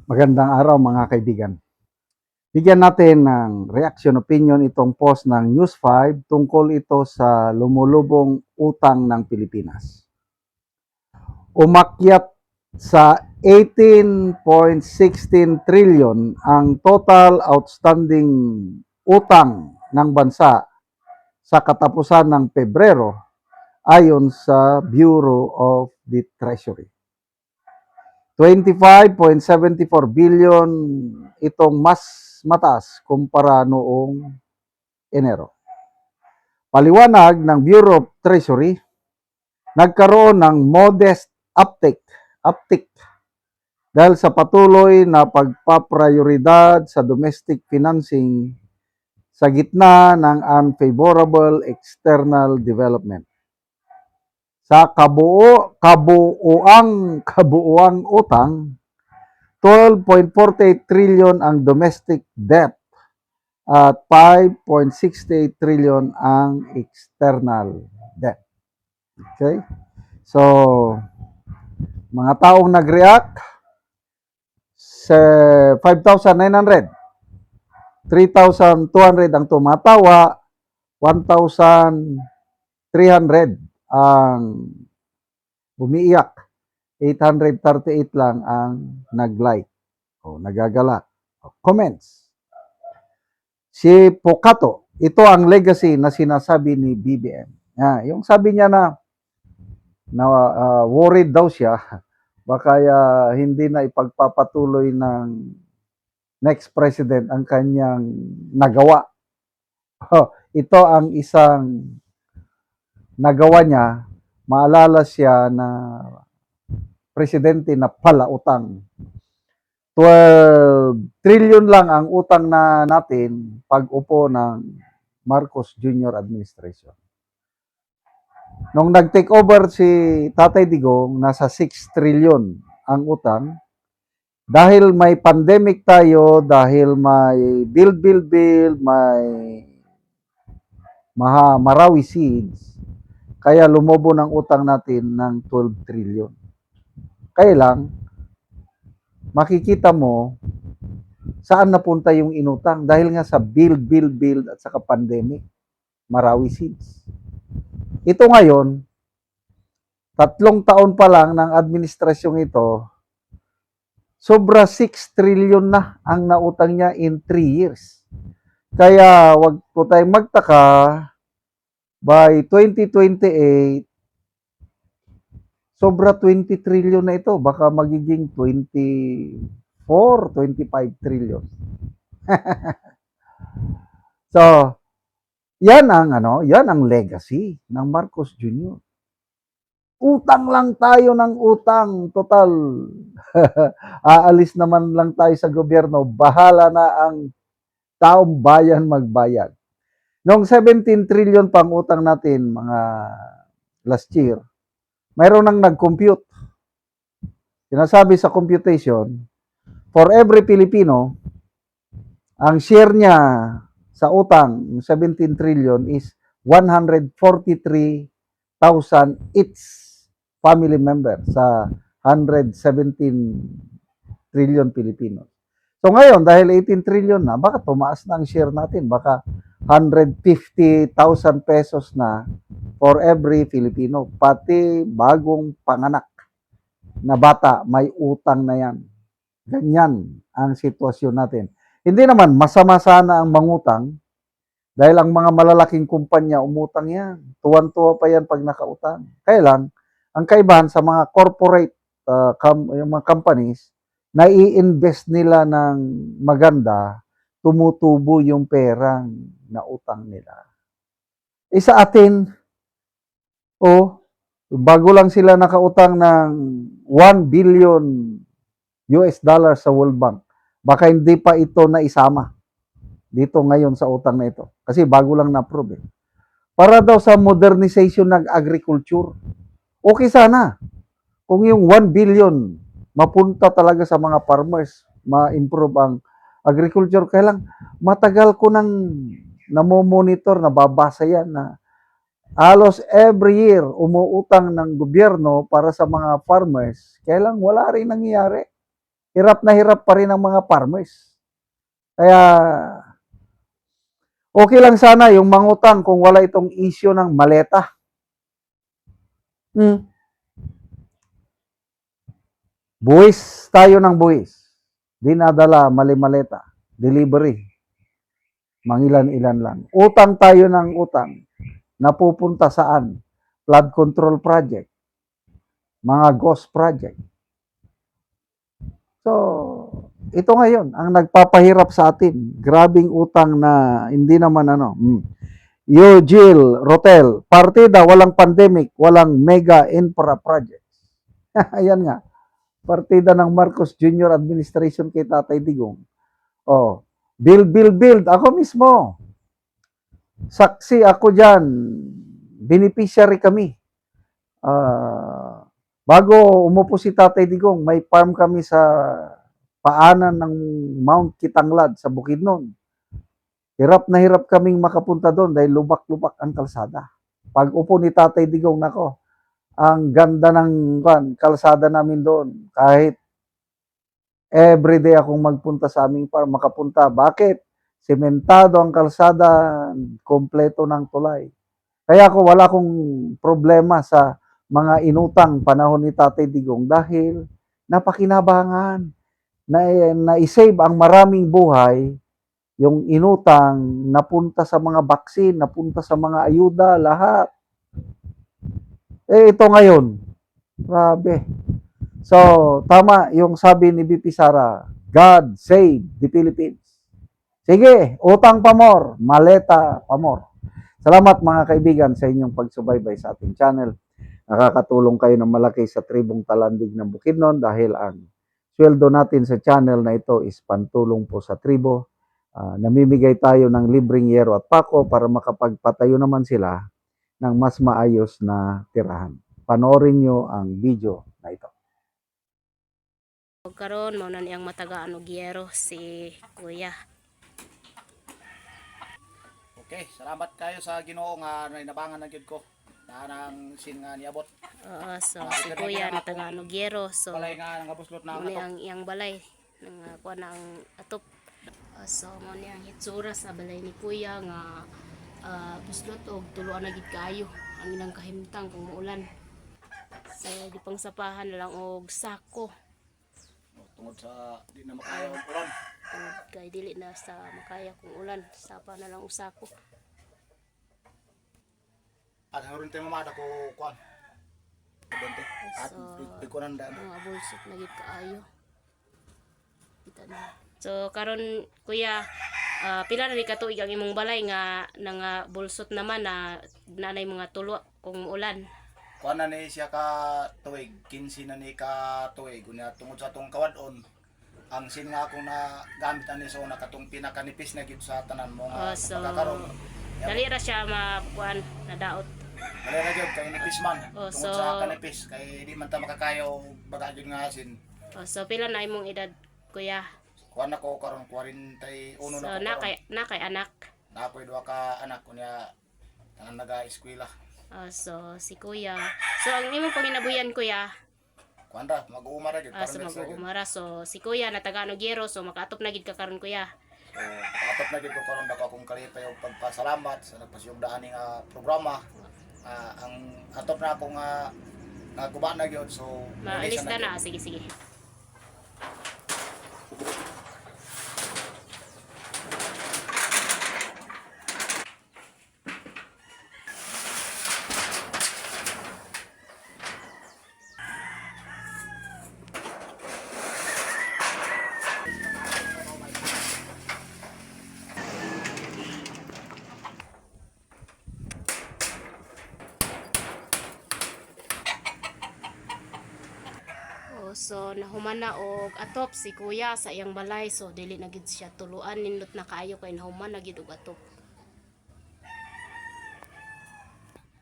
Magandang araw mga kaibigan. Bigyan natin ng reaction opinion itong post ng News 5 tungkol ito sa lumulubong utang ng Pilipinas. Umakyat sa 18.16 trillion ang total outstanding utang ng bansa sa katapusan ng Pebrero ayon sa Bureau of the Treasury. 25.74 billion itong mas mataas kumpara noong Enero. Paliwanag ng Bureau of Treasury, nagkaroon ng modest uptick dahil sa patuloy na pagpaprioridad sa domestic financing sa gitna ng unfavorable external development. Sa kabuuang utang, 12.48 trillion ang domestic debt at 5.68 trillion ang external debt. Okay? So, mga taong nag-react, 5,900, 3,200 ang tumatawa, 1,300 ang umiiyak, 838 lang ang nag-like o nagagalak. Comments. Si Pocato, ito ang legacy na sinasabi ni BBM. Yung sabi niya na worried daw siya, baka hindi na ipagpapatuloy ng next president ang kanyang nagawa. Ito ang isang nagawa niya, maalala siya na presidente na pala utang. 12 trillion lang ang utang na natin pag upo ng Marcos Jr. administration. Nung nag-take over si Tatay Digong, nasa 6 trillion ang utang. Dahil may pandemic tayo, dahil may build, may Marawi seeds, kaya lumobo ng utang natin ng 12 trillion. Kaya lang, makikita mo saan napunta yung inutang dahil nga sa build at saka pandemic, Marawi seeds. Ito ngayon, 3 taon pa lang ng administrasyong ito, sobra 6 trillion na ang nautang niya in 3 years. Kaya wag po tayong magtaka, by 2028, sobra 20 trillion na ito. Baka magiging 24, 25 trillion. So, yan ang legacy ng Marcos Jr. Utang lang tayo ng utang, total. Aalis naman lang tayo sa gobyerno, bahala na ang taong bayan magbayad. Noong 17 trillion pang utang natin, mga last year, mayroon nang nag-compute. Sinasabi sa computation, for every Filipino, ang share niya sa utang, 17 trillion is 143,000 each family member sa 117 trillion Pilipino. So ngayon, dahil 18 trillion na, baka tumaas na ang share natin. Baka 150,000 pesos na for every Filipino. Pati bagong panganak na bata, may utang na yan. Ganyan ang sitwasyon natin. Hindi naman masama sana ang mangutang dahil ang mga malalaking kumpanya umutang yan. Tuwan-tuwa pa yan pag nakautang. Kaya lang, ang kaibahan sa mga corporate, yung mga companies, na i-invest nila ng maganda, tumutubo yung perang na utang nila. Sa atin, bago lang sila nakautang ng 1 billion US dollars sa World Bank, baka hindi pa ito na isama dito ngayon sa utang na ito. Kasi bago lang na-approve. Para daw sa modernization ng agriculture. Okay sana kung yung 1 billion mapunta talaga sa mga farmers, ma-improve ang agriculture. Kaya lang, matagal ko nang namomonitor, nababasa yan na halos every year umuutang ng gobyerno para sa mga farmers. Kaya lang, wala rin nangyayari. Hirap na hirap pa rin ang mga farmers. Kaya, okay lang sana yung mangutang kung wala itong issue ng maleta. Buwis tayo ng buwis. Dinadala mali-maleta. Delivery. Mangilan-ilan lang. Utang tayo ng utang. Napupunta saan? Flood control project. Mga ghost project. So, ito ngayon, ang nagpapahirap sa atin. Grabing utang na hindi naman Eugil Rotel, partida, walang pandemic, walang mega infra projects. Ayan nga. Partida ng Marcos Jr. Administration kay Tatay Digong. Oh, build. Ako mismo. Saksi ako dyan. Beneficiary kami. Bago umupo si Tatay Digong, may farm kami sa paanan ng Mount Kitanglad sa Bukidnon. Hirap na hirap kaming makapunta doon dahil lubak-lubak ang kalsada. Pag upo ni Tatay Digong, nako, ang ganda ng kalsada namin doon. Kahit everyday akong magpunta sa aming farm, makapunta. Bakit? Sementado ang kalsada, kompleto ng tulay. Kaya wala akong problema sa mga inutang panahon ni Tatay Digong dahil napakinabangan. Na-save ang maraming buhay, yung inutang, napunta sa mga baksin, napunta sa mga ayuda, lahat. Ito ngayon, grabe. So, tama yung sabi ni BP Sara, God save the Philippines. Sige, utang pa more, maleta pa more. Salamat mga kaibigan sa inyong pagsubaybay sa ating channel. Nakakatulong kayo ng malaki sa tribong Talandig ng Bukidnon dahil ang sweldo natin sa channel na ito is pantulong po sa tribo. Namimigay tayo ng libreng yero at pako para makapagpatayo naman sila ng mas maayos na tirahan. Panoorin nyo ang video na ito. Karon mao na niyang matagaan og yero si Kuya. Okay, salamat kayo sa Ginoo nga nainabangan na gyud ko. Nang sin nga niabot. Oo, so si Kuya natagaan og yero. So Balay nga nangabuslot na mao ato. ang iyang balay nang kuha na ang atop. So mao ni ang hitsura sa balay ni Kuya nga buslot og tuluan na gid kaayo ang ilang kahimtang kung muulan. So di pang sapahan na lang og sako. Tungod sa di na makaya og ulan. Kay dili na sa makaya kung ulan, sapa na lang og sako. At haron tayo mamada ko kuan. Dente. At So, bikunan daan. mga bulsot na gid kaayo. Kita na. So karon Kuya, pila na ni katuig ang imong balay nga bulsot naman na nanay mga tulo kung ulan. Kuan na ni siya ka tuig, 15 na ni ka tuig. Unya tungod sa tong kawadon, ang sin nga akong na gamit ani sa una katong pinakanipis na gyud sa tanan mo nga So pagkakaroon. dali ra siya makuan na daot. Dali ra gyud kay nipis man. Oh, Tungod so- sa kanipis kay di man ta makakayo baga gyud nga asin. So pila na imong edad Kuya? Kuan ako karon 41 So na ko karon. na kay anak. Na ako'y duha ka anak kunya tangan naga-eskwela. So si Kuya. So ang imong panginabuyan Kuya, Kuan ra mag-uuma ra gyud so mag-uumara. So si Kuya natagaan og yero, so makaatop na gid ka karon Kuya. So patop na gyud ko karon dako akong kalipay og pagpasalamat sa nagpasiyugdaan ni nga programa. Ang atop na ako nga naguba na gyud so Maalis release na gyud. na. Sige, sige. So nahuman na og atop si Kuya sa iyang balay, so dili na gid siya tuluan, nindot na kaayo kay nahuman na gid og atop.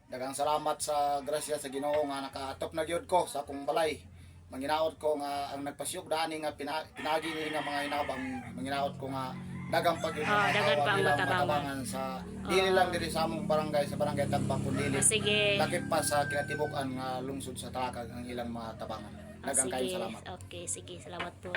Daghang salamat sa grasya sa Ginoo nga nakaatop na gyud ko sa akong balay. Manginaot ko nga ang nagpasiyugdaan ni nga pinagi ni nga mga inabang manginaot ko nga dagang pag dagan pa ang matabangan sa dili lang diri sa among barangay sa barangay Tagbang kundi Sige. lakip pa sa kinatibukan nga lungsod sa Talakag ang ilang mga tabangan. Dagang kayo Sige. salamat. Okay, sige. Salamat po.